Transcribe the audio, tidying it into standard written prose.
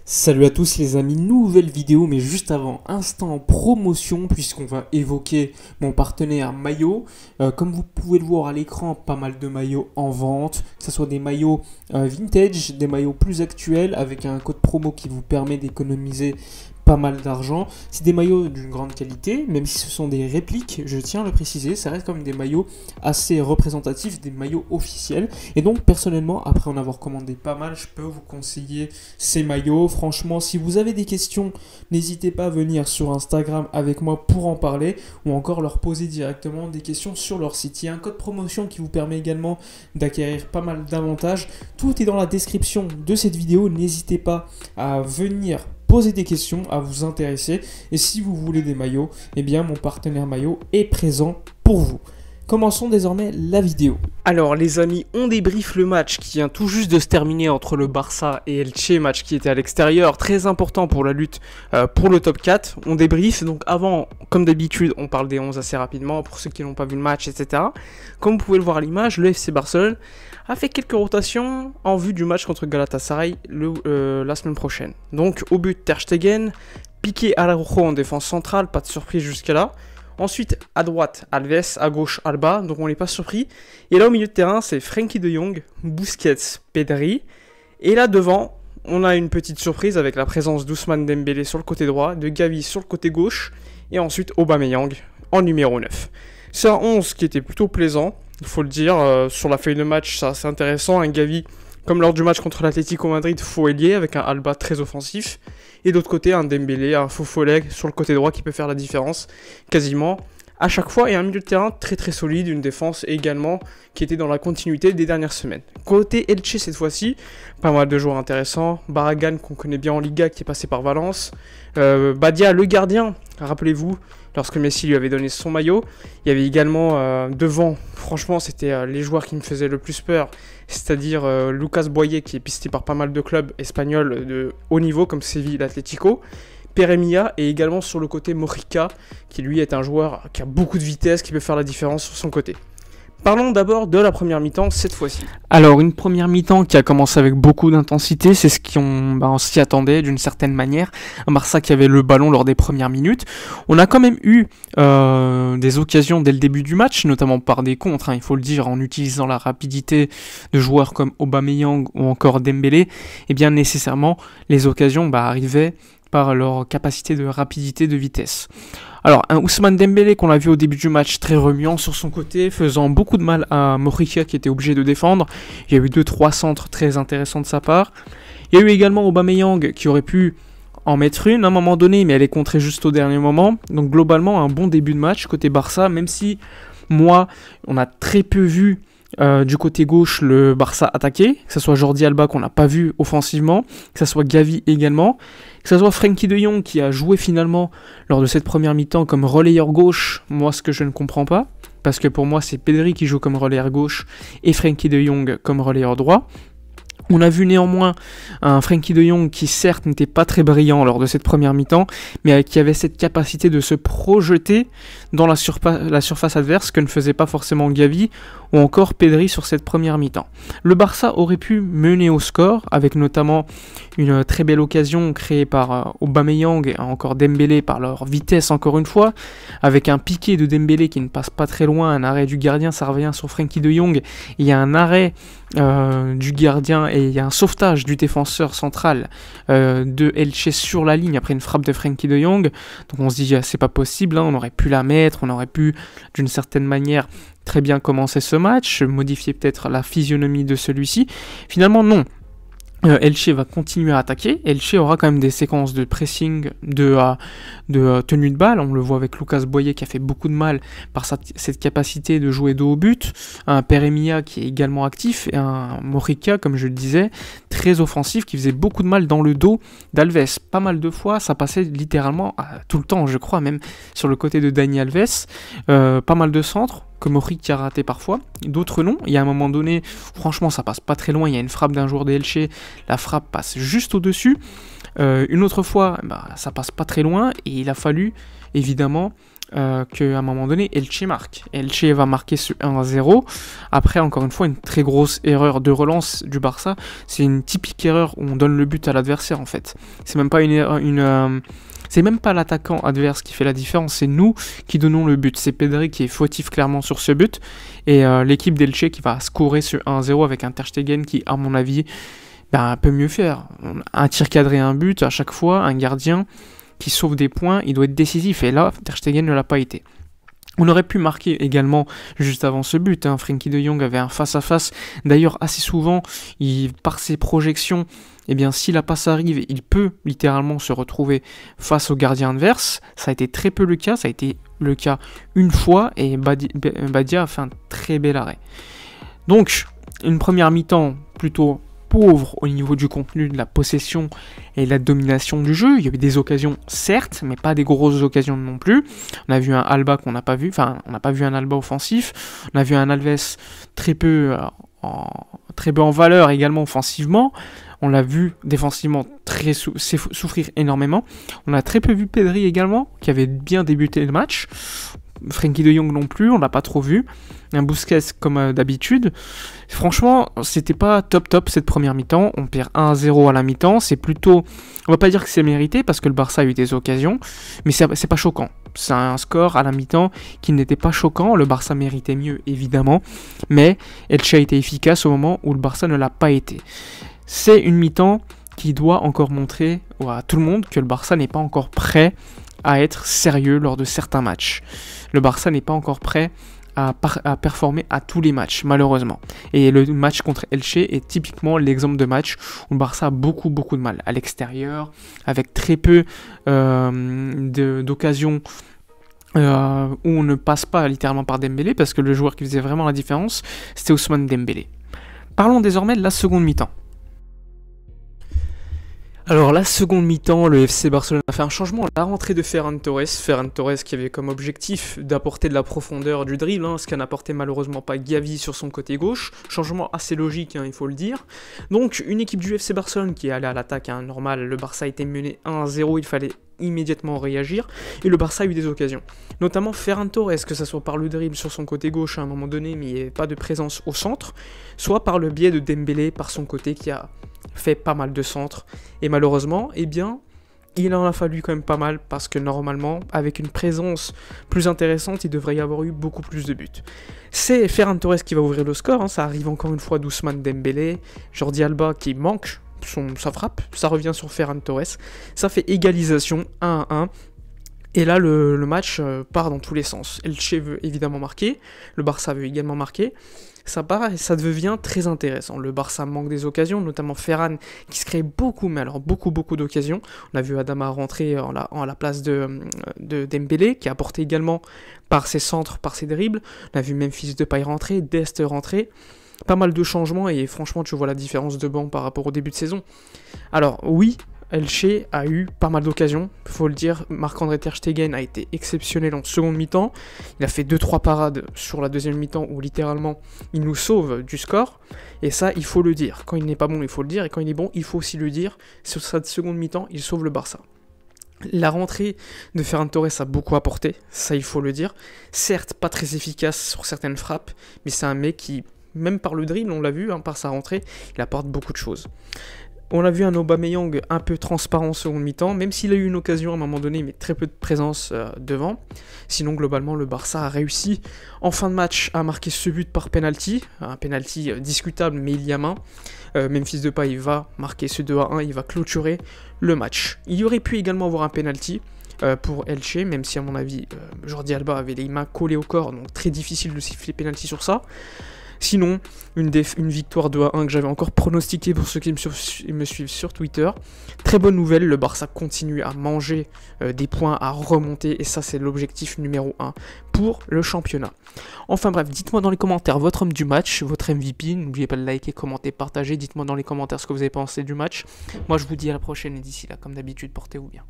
Salut à tous les amis, nouvelle vidéo mais juste avant, instant promotion puisqu'on va évoquer mon partenaire maillot. Comme vous pouvez le voir à l'écran, pas mal de maillots en vente, que ce soit des maillots vintage, des maillots plus actuels avec un code promo qui vous permet d'économiser pas mal d'argent. C'est des maillots d'une grande qualité, même si ce sont des répliques, je tiens à le préciser, ça reste comme des maillots assez représentatifs, des maillots officiels. Et donc personnellement, après en avoir commandé pas mal, je peux vous conseiller ces maillots. Franchement, si vous avez des questions, n'hésitez pas à venir sur Instagram avec moi pour en parler, ou encore leur poser directement des questions sur leur site. Il y a un code promotion qui vous permet également d'acquérir pas mal d'avantages. Tout est dans la description de cette vidéo, n'hésitez pas à venir poser des questions, à vous intéresser. Et si vous voulez des maillots, eh bien mon partenaire maillot est présent pour vous. Commençons désormais la vidéo. Alors les amis, on débriefe le match qui vient tout juste de se terminer entre le Barça et Elche, match qui était à l'extérieur, très important pour la lutte pour le top 4. On débriefe, donc avant, comme d'habitude, on parle des 11 assez rapidement pour ceux qui n'ont pas vu le match, etc. Comme vous pouvez le voir à l'image, le FC Barcelone a fait quelques rotations en vue du match contre Galatasaray la semaine prochaine. Donc au but Ter Stegen, Piqué Araujo en défense centrale, pas de surprise jusqu'à là. Ensuite, à droite, Alves, à gauche, Alba, donc on n'est pas surpris. Et là, au milieu de terrain, c'est Frenkie de Jong, Busquets, Pedri. Et là, devant, on a une petite surprise avec la présence d'Ousmane Dembélé sur le côté droit, de Gavi sur le côté gauche, et ensuite Aubameyang en numéro 9. C'est un 11 qui était plutôt plaisant, il faut le dire. Sur la feuille de match, ça c'est intéressant. Un Gavi, comme lors du match contre l'Atlético Madrid, faux ailier, avec un Alba très offensif. Et d'autre côté, un Dembélé, un Fofolek sur le côté droit qui peut faire la différence quasiment à chaque fois. Et un milieu de terrain très très solide, une défense également qui était dans la continuité des dernières semaines. Côté Elche cette fois-ci, pas mal de joueurs intéressants. Barragan qu'on connaît bien en Liga qui est passé par Valence. Badia le gardien, rappelez-vous, lorsque Messi lui avait donné son maillot. Il y avait également devant, franchement c'était les joueurs qui me faisaient le plus peur, c'est-à-dire Lucas Boyer qui est pisté par pas mal de clubs espagnols de haut niveau comme Séville et l'Atlético. Peremilla et également sur le côté Mojica qui lui est un joueur qui a beaucoup de vitesse, qui peut faire la différence sur son côté. Parlons d'abord de la première mi-temps cette fois-ci. Alors une première mi-temps qui a commencé avec beaucoup d'intensité, c'est ce on s'y attendait d'une certaine manière. Un Barça qui avait le ballon lors des premières minutes. On a quand même eu des occasions dès le début du match, notamment par des contres, il faut le dire, en utilisant la rapidité de joueurs comme Aubameyang ou encore Dembélé. Et bien nécessairement les occasions arrivaient par leur capacité de rapidité, de vitesse. Alors, un Ousmane Dembélé qu'on a vu au début du match très remuant sur son côté, faisant beaucoup de mal à Mojica qui était obligé de défendre. Il y a eu 2-3 centres très intéressants de sa part. Il y a eu également Aubameyang qui aurait pu en mettre une à un moment donné, mais elle est contrée juste au dernier moment. Donc globalement, un bon début de match côté Barça, même si on a très peu vu du côté gauche le Barça attaquer, que ce soit Jordi Alba qu'on n'a pas vu offensivement, que ce soit Gavi également, que ce soit Frenkie de Jong qui a joué finalement lors de cette première mi-temps comme relayeur gauche, moi ce que je ne comprends pas, parce que pour moi c'est Pedri qui joue comme relayeur gauche et Frenkie de Jong comme relayeur droit. On a vu néanmoins un Frenkie de Jong qui certes n'était pas très brillant lors de cette première mi-temps, mais qui avait cette capacité de se projeter dans la surface adverse que ne faisait pas forcément Gavi ou encore Pedri sur cette première mi-temps. Le Barça aurait pu mener au score avec notamment une très belle occasion créée par Aubameyang et encore Dembélé par leur vitesse encore une fois, avec un piqué de Dembélé qui ne passe pas très loin, un arrêt du gardien, ça revient sur Frenkie de Jong, il y a un arrêt du gardien et il y a un sauvetage du défenseur central de Elche sur la ligne après une frappe de Frenkie de Jong. Donc on se dit c'est pas possible, on aurait pu la mettre, on aurait pu d'une certaine manière très bien commencer ce match, modifier peut-être la physionomie de celui-ci. Finalement non. Elche va continuer à attaquer. Elche aura quand même des séquences de pressing, de tenue de balle. On le voit avec Lucas Boyer qui a fait beaucoup de mal par cette capacité de jouer dos au but. Un Peremilla qui est également actif et un Mojica, comme je le disais, très offensif qui faisait beaucoup de mal dans le dos d'Alves. Pas mal de fois, ça passait littéralement tout le temps, je crois, même sur le côté de Dani Alves. Pas mal de centres que Mojica a raté parfois, d'autres non. Il y a un moment donné, franchement ça passe pas très loin, il y a une frappe d'un joueur de Elche, la frappe passe juste au-dessus. Une autre fois, ça passe pas très loin et il a fallu évidemment qu'à un moment donné, Elche marque. Elche va marquer ce 1-0. Après, encore une fois, une très grosse erreur de relance du Barça. C'est une typique erreur où on donne le but à l'adversaire, en fait. C'est même pas c'est même pas l'attaquant adverse qui fait la différence, c'est nous qui donnons le but. C'est Pedri qui est fautif clairement sur ce but. Et l'équipe d'Elche qui va scorer ce 1-0 avec un Ter Stegen qui, à mon avis, peut mieux faire. Un tir cadré, un but, à chaque fois, un gardien qui sauve des points, il doit être décisif. Et là, Ter Stegen ne l'a pas été. On aurait pu marquer également juste avant ce but. Frenkie de Jong avait un face-à-face. D'ailleurs, assez souvent, par ses projections, si la passe arrive, il peut littéralement se retrouver face au gardien adverse. Ça a été très peu le cas. Ça a été le cas une fois. Et Badia a fait un très bel arrêt. Donc, une première mi-temps plutôt pauvre au niveau du contenu, de la possession et de la domination du jeu. Il y avait des occasions, certes, mais pas des grosses occasions non plus. On a vu un Alba qu'on n'a pas vu, on n'a pas vu un Alba offensif. On a vu un Alves très peu en valeur également offensivement. On l'a vu défensivement souffrir énormément. On a très peu vu Pedri également, qui avait bien débuté le match. Frenkie de Jong non plus, on l'a pas trop vu. Un Busquets comme d'habitude. Franchement, c'était pas top cette première mi-temps. On perd 1-0 à la mi-temps. C'est plutôt, on va pas dire que c'est mérité parce que le Barça a eu des occasions, mais c'est pas choquant. C'est un score à la mi-temps qui n'était pas choquant. Le Barça méritait mieux évidemment, mais Elche a été efficace au moment où le Barça ne l'a pas été. C'est une mi-temps qui doit encore montrer à tout le monde que le Barça n'est pas encore prêt à être sérieux lors de certains matchs. Le Barça n'est pas encore prêt à performer à tous les matchs, malheureusement. Et le match contre Elche est typiquement l'exemple de match où le Barça a beaucoup de mal à l'extérieur, avec très peu d'occasions où on ne passe pas littéralement par Dembélé, parce que le joueur qui faisait vraiment la différence, c'était Ousmane Dembélé. Parlons désormais de la seconde mi-temps. Alors la seconde mi-temps, le FC Barcelone a fait un changement à la rentrée de Ferran Torres qui avait comme objectif d'apporter de la profondeur du dribble, ce qu'a n'apporté malheureusement pas Gavi sur son côté gauche. Changement assez logique, il faut le dire. Donc une équipe du FC Barcelone qui est allée à l'attaque, normal, le Barça était mené 1-0, il fallait immédiatement réagir, et le Barça a eu des occasions. Notamment Ferran Torres, que ce soit par le dribble sur son côté gauche à un moment donné, mais il n'y avait pas de présence au centre, soit par le biais de Dembélé par son côté qui a fait pas mal de centres, et malheureusement, il en a fallu quand même pas mal, parce que normalement, avec une présence plus intéressante, il devrait y avoir eu beaucoup plus de buts. C'est Ferran Torres qui va ouvrir le score, ça arrive encore une fois d'Ousmane Dembélé, Jordi Alba qui manque sa frappe, ça revient sur Ferran Torres, ça fait égalisation 1-1, et là le match part dans tous les sens. Elche veut évidemment marquer, le Barça veut également marquer, ça devient très intéressant. Le Barça manque des occasions, notamment Ferran qui se crée beaucoup d'occasions. On a vu Adama rentrer en la place de Dembélé, qui a apporté également par ses centres, par ses dribbles. On a vu Memphis Depay rentrer, Dest rentrer. Pas mal de changements, et franchement tu vois la différence de banc par rapport au début de saison. Alors oui, Elche a eu pas mal d'occasions, il faut le dire. Marc-André Ter Stegen a été exceptionnel en seconde mi-temps. Il a fait 2-3 parades sur la deuxième mi-temps où littéralement il nous sauve du score. Et ça, il faut le dire. Quand il n'est pas bon, il faut le dire. Et quand il est bon, il faut aussi le dire. Sur cette seconde mi-temps, il sauve le Barça. La rentrée de Ferran Torres a beaucoup apporté, ça il faut le dire. Certes, pas très efficace sur certaines frappes, mais c'est un mec qui, même par le dribble, on l'a vu, par sa rentrée, il apporte beaucoup de choses. On a vu un Aubameyang un peu transparent en seconde mi-temps, même s'il a eu une occasion à un moment donné, mais très peu de présence devant. Sinon, globalement, le Barça a réussi en fin de match à marquer ce but par penalty, un penalty discutable, mais il y a main. Memphis Depay va marquer ce 2-1, il va clôturer le match. Il y aurait pu également avoir un penalty pour Elche, même si à mon avis, Jordi Alba avait les mains collées au corps, donc très difficile de siffler penalty sur ça. Sinon, une victoire 2-1 que j'avais encore pronostiquée pour ceux qui me suivent sur Twitter. Très bonne nouvelle, le Barça continue à manger des points, à remonter, et ça c'est l'objectif numéro 1 pour le championnat. Enfin bref, dites-moi dans les commentaires votre homme du match, votre MVP, n'oubliez pas de liker, commenter, partager, dites-moi dans les commentaires ce que vous avez pensé du match. Moi je vous dis à la prochaine, et d'ici là, comme d'habitude, portez-vous bien.